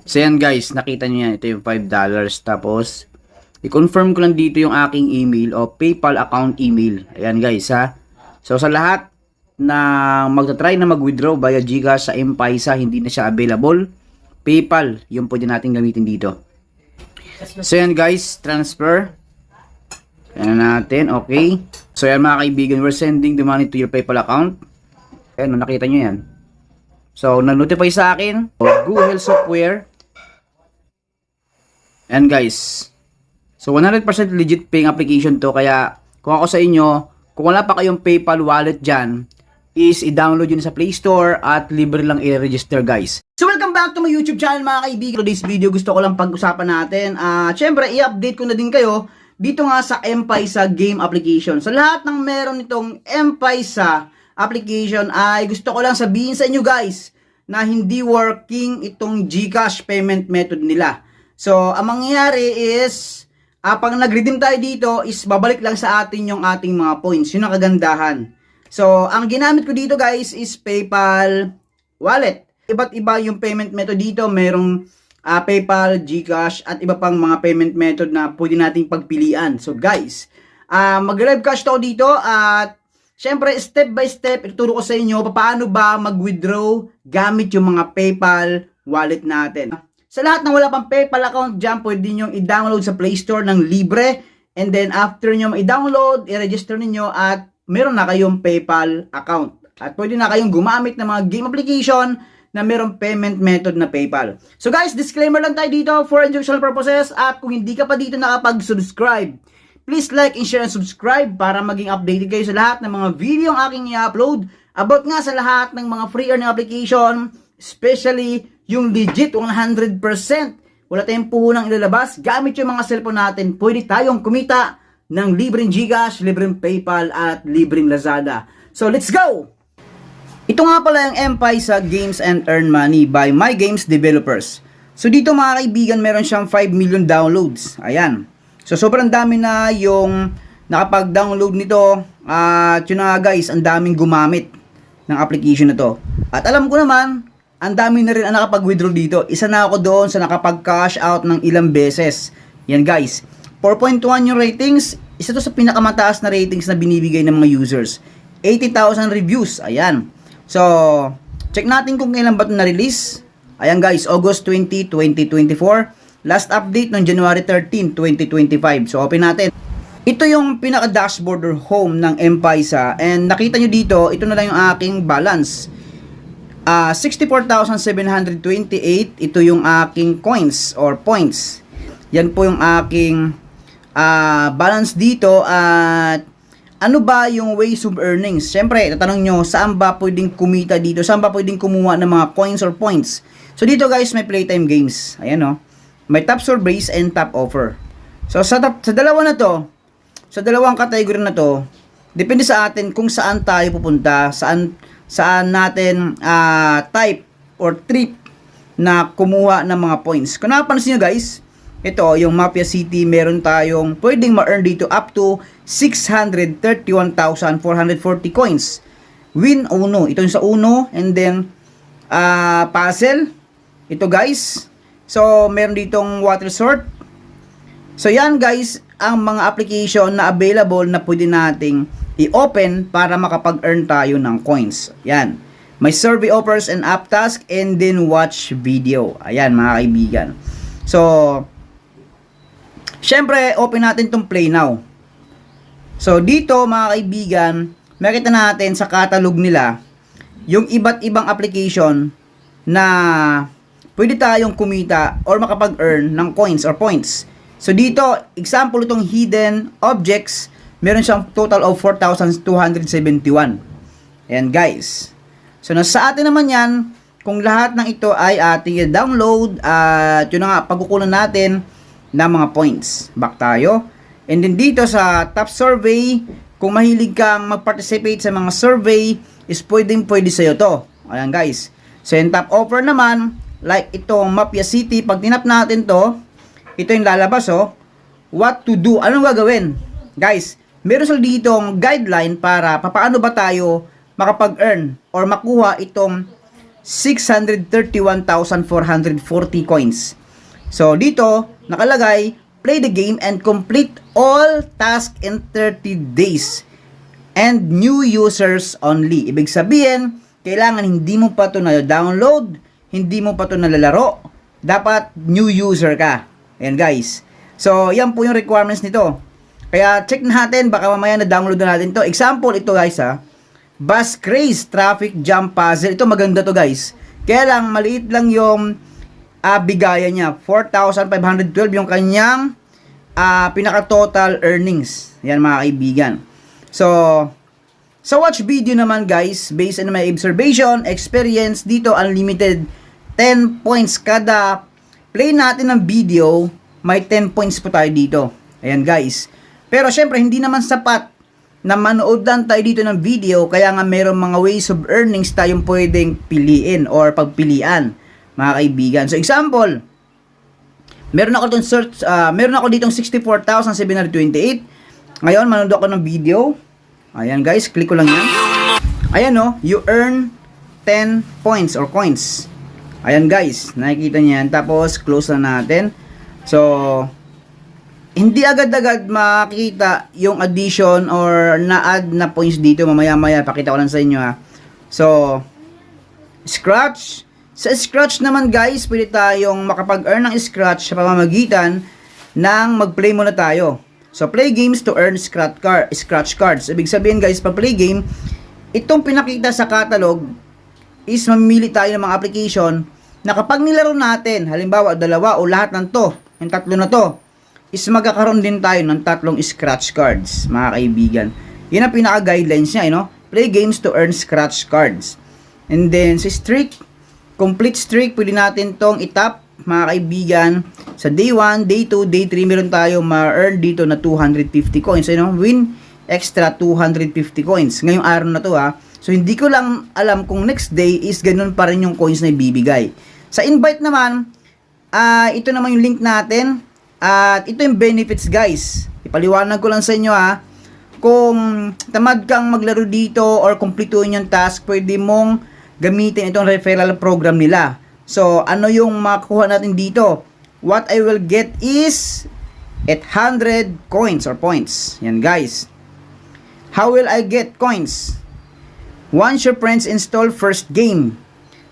So yan guys, nakita nyo yan. Ito yung $5. Tapos, i-confirm ko lang dito yung aking email o PayPal account email. Ayan guys ha. So sa lahat na magta-try na mag-withdraw via GCash sa M-Paisa, hindi na siya available. PayPal, yung pwede natin gamitin dito. So yan guys, transfer. Ayan natin, okay. So yan mga kaibigan, we're sending the money to your PayPal account. Ayan, nakita nyo yan. So, na-notify sa akin, Google Software. And guys, so 100% legit paying application to. Kaya, kung ako sa inyo, kung wala pa kayong PayPal wallet dyan, is i-download yun sa Play Store at libre lang i-register guys. So, welcome back to my YouTube channel mga kaibigan. Today's video, gusto ko lang pag-usapan natin. Siyempre, i-update ko na din kayo dito nga sa M-Paisa game application. So, lahat ng meron itong M-Paisa application ay gusto ko lang sabihin sa inyo guys na hindi working itong GCash payment method nila. So, ang mangyayari is pag nag-redeem tayo dito is babalik lang sa atin yung ating mga points. Yun ang kagandahan. So, ang ginamit ko dito guys is PayPal wallet. Iba't iba yung payment method dito. Merong PayPal, GCash at iba pang mga payment method na pwede nating pagpilian. So guys, mag-live cash to dito at syempre, step by step, ituturo ko sa inyo paano ba mag-withdraw gamit yung mga PayPal wallet natin. Sa lahat ng wala pang PayPal account dyan, pwede nyo i-download sa Play Store ng libre. And then, after nyo i-download, i-register ninyo at meron na kayong PayPal account. At pwede na kayong gumamit ng mga game application na merong payment method na PayPal. So guys, disclaimer lang tayo dito for educational purposes. At kung hindi ka pa dito nakapag-subscribe, please like and share and subscribe para maging updated kayo sa lahat ng mga video ang aking i-upload about nga sa lahat ng mga free earning application, especially yung legit 100%. Wala tayong puhunang ilalabas. Gamit yung mga cellphone natin, pwede tayong kumita ng libreng GCash, libreng PayPal at libreng Lazada. So let's go! Ito nga pala yung M-Paisa Games and Earn Money by My Games Developers. So dito mga kaibigan, meron siyang 5 million downloads. Ayan. So, sobrang dami na yung nakapag-download nito. At yun na guys, ang daming gumamit ng application na to. At alam ko naman, ang dami na rin ang nakapag-withdraw dito. Isa na ako doon sa nakapag-cash out ng ilang beses. Yan guys. 4.1 yung ratings. Isa to sa pinakamataas na ratings na binibigay ng mga users. 80,000 reviews. Ayan. So, check natin kung kailan ba ito na-release. Ayan guys, August 20, 2024. Last update noong January 13, 2025. So, open natin. Ito yung pinaka-dashboard or home ng M-Paisa. And nakita nyo dito, ito na lang yung aking balance. 64,728. Ito yung aking coins or points. Yan po yung aking balance dito. At ano ba yung ways of earnings? Siyempre, tatanong nyo, saan ba pwedeng kumita dito? Saan ba pwedeng kumuha ng mga coins or points? So, dito guys, may playtime games. Ayan o. May top surveys and top offer. So sa dalawa na to, sa dalawang category na to, depende sa atin kung saan tayo pupunta, saan natin type or trip na kumuha ng mga points. Kung napansin nyo guys, ito yung Mafia City, meron tayong pwedeng ma-earn dito up to 631,440 coins. Win Uno, ito yung sa Uno, and then puzzle, ito guys. So, meron ditong water sort. So, yan guys, ang mga application na available na pwede nating i-open para makapag-earn tayo ng coins. Yan. May survey offers and app task and then watch video. Ayan mga kaibigan. So, syempre, open natin itong Play Now. So, dito mga kaibigan, makita natin sa catalog nila yung iba't ibang application na pwede tayong kumita or makapag-earn ng coins or points. So dito, example itong hidden objects, meron siyang total of 4,271. Ayan guys. So nasa atin naman yan, kung lahat ng ito ay ating download at yun na nga, pagkukunan natin ng mga points. Back tayo. And then dito sa top survey, kung mahilig kang mag-participate sa mga survey, is pwede sa'yo to. Ayan guys. So yung top offer naman, like itong Mafia City, pag tinap natin to, ito yung lalabas oh. What to do? Anong gagawin? Guys, meron sila ditong guideline para paano ba tayo makapag-earn or makuha itong 631,440 coins. So dito nakalagay, play the game and complete all tasks in 30 days and new users only. Ibig sabihin, kailangan hindi mo pa ito na-download, hindi mo pa ito nalalaro, dapat new user ka. Ayan guys. So yan po yung requirements nito. Kaya check natin, baka mamaya na-download na natin to. Example ito guys ha, Bus Craze Traffic Jam Puzzle. Ito maganda to guys. Kaya lang maliit lang yung bigayan niya. 4,512 yung kanyang pinaka total earnings. Yan mga kaibigan. So sa watch video naman guys, based on my observation, experience, dito unlimited 10 points kada play natin ng video, may 10 points po tayo dito. Ayan guys. Pero syempre hindi naman sapat na manood lang tayo dito ng video, kaya nga merong mga ways of earnings tayong pwedeng piliin or pagpilian mga kaibigan. So example, meron ako ditong 64,728. Ngayon manood ako ng video. Ayan guys, click ko lang yan. Ayan no, you earn 10 points or coins. Ayan guys, nakikita niyo yan. Tapos close na natin. So hindi agad-agad makikita yung addition or na-add na points dito. Mamaya-maya, pakita ko lang sa inyo ha. So, Scratch. Sa Scratch naman guys, pwede tayong makapag-earn ng Scratch sa pamamagitan ng mag-play muna tayo. So, play games to earn Scratch cards. Ibig sabihin guys, pag play game, itong pinakita sa catalog is mamili tayo ng mga application na kapag nilaro natin, halimbawa, dalawa o lahat ng to, yung tatlo na to, is magkakaroon din tayo ng 3 scratch cards, mga kaibigan. Yan ang pinaka-guidelines niya, you know? Play games to earn scratch cards. And then, sa streak, complete streak, pwede natin tong itap, mga kaibigan. Sa day 1, day 2, day 3, meron tayo ma-earn dito na 250 coins. You know? Win extra 250 coins. Ngayong araw na to ha. So, hindi ko lang alam kung next day is ganun pa rin yung coins na ibibigay. Sa invite naman, ito naman yung link natin. At ito yung benefits guys. Ipaliwanag ko lang sa inyo ha. Kung tamad kang maglaro dito or kumpletuhin yung task, pwede mong gamitin itong referral program nila. So, ano yung makuha natin dito? What I will get is 800 coins or points. Yan guys. How will I get coins? Once your friends install first game,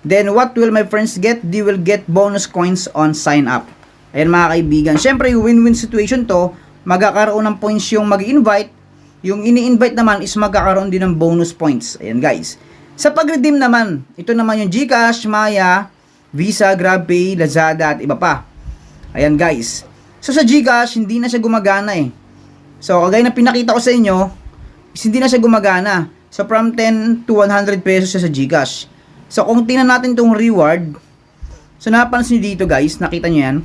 then what will my friends get? They will get bonus coins on sign up. Ayan mga kaibigan. Siyempre, win-win situation to. Magkakaroon ng points yung mag-invite. Yung ini-invite naman is magkakaroon din ng bonus points. Ayan guys. Sa pag-redeem naman, ito naman yung GCash, Maya, Visa, GrabPay, Lazada at iba pa. Ayan guys. So sa GCash, hindi na siya gumagana eh. So kagaya na pinakita ko sa inyo, is hindi na siya gumagana. So from 10 to 100 pesos siya sa GCash. So kung tingnan natin tong reward, so napansin nyo dito guys, nakita nyo yan.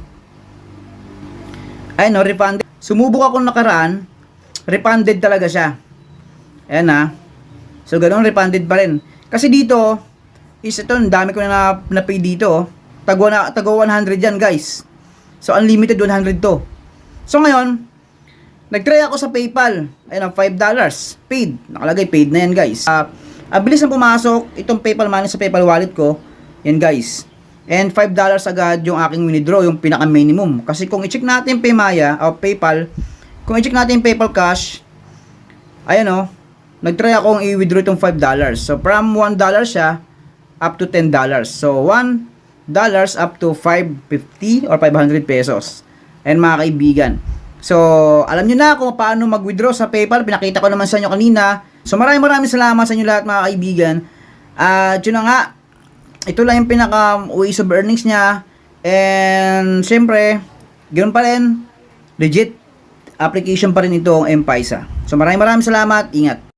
Ayan o, refunded. Sumubok ako nakaraan, refunded talaga siya. Ayan ha. So ganoon, refunded pa rin. Kasi dito, is ito, ang dami ko na pay dito. Tago 100 yan guys. So unlimited 100 to. So ngayon, nagtry ako sa PayPal. Ayan $5. Paid. Nakalagay paid na yan guys. Bilis na pumasok itong PayPal money sa PayPal wallet ko. Yan guys. And $5 agad yung aking withdraw, yung pinaka minimum. Kasi kung i-check natin Paymaya o PayPal, kung i-check natin Paypal Cash, ayan o, nagtry akong i-withdraw itong $5. So from $1 siya up to $10. So $1 up to 550 or 500 pesos. Ayan mga kaibigan. So alam nyo na kung paano mag-withdraw sa PayPal. Pinakita ko naman sa inyo kanina. So maraming salamat sa inyo lahat mga kaibigan. Yun na nga, ito lang yung pinaka ways of earnings niya. And syempre, ganoon pa rin, legit application pa rin ito ang M-Paisa. So maraming salamat, ingat.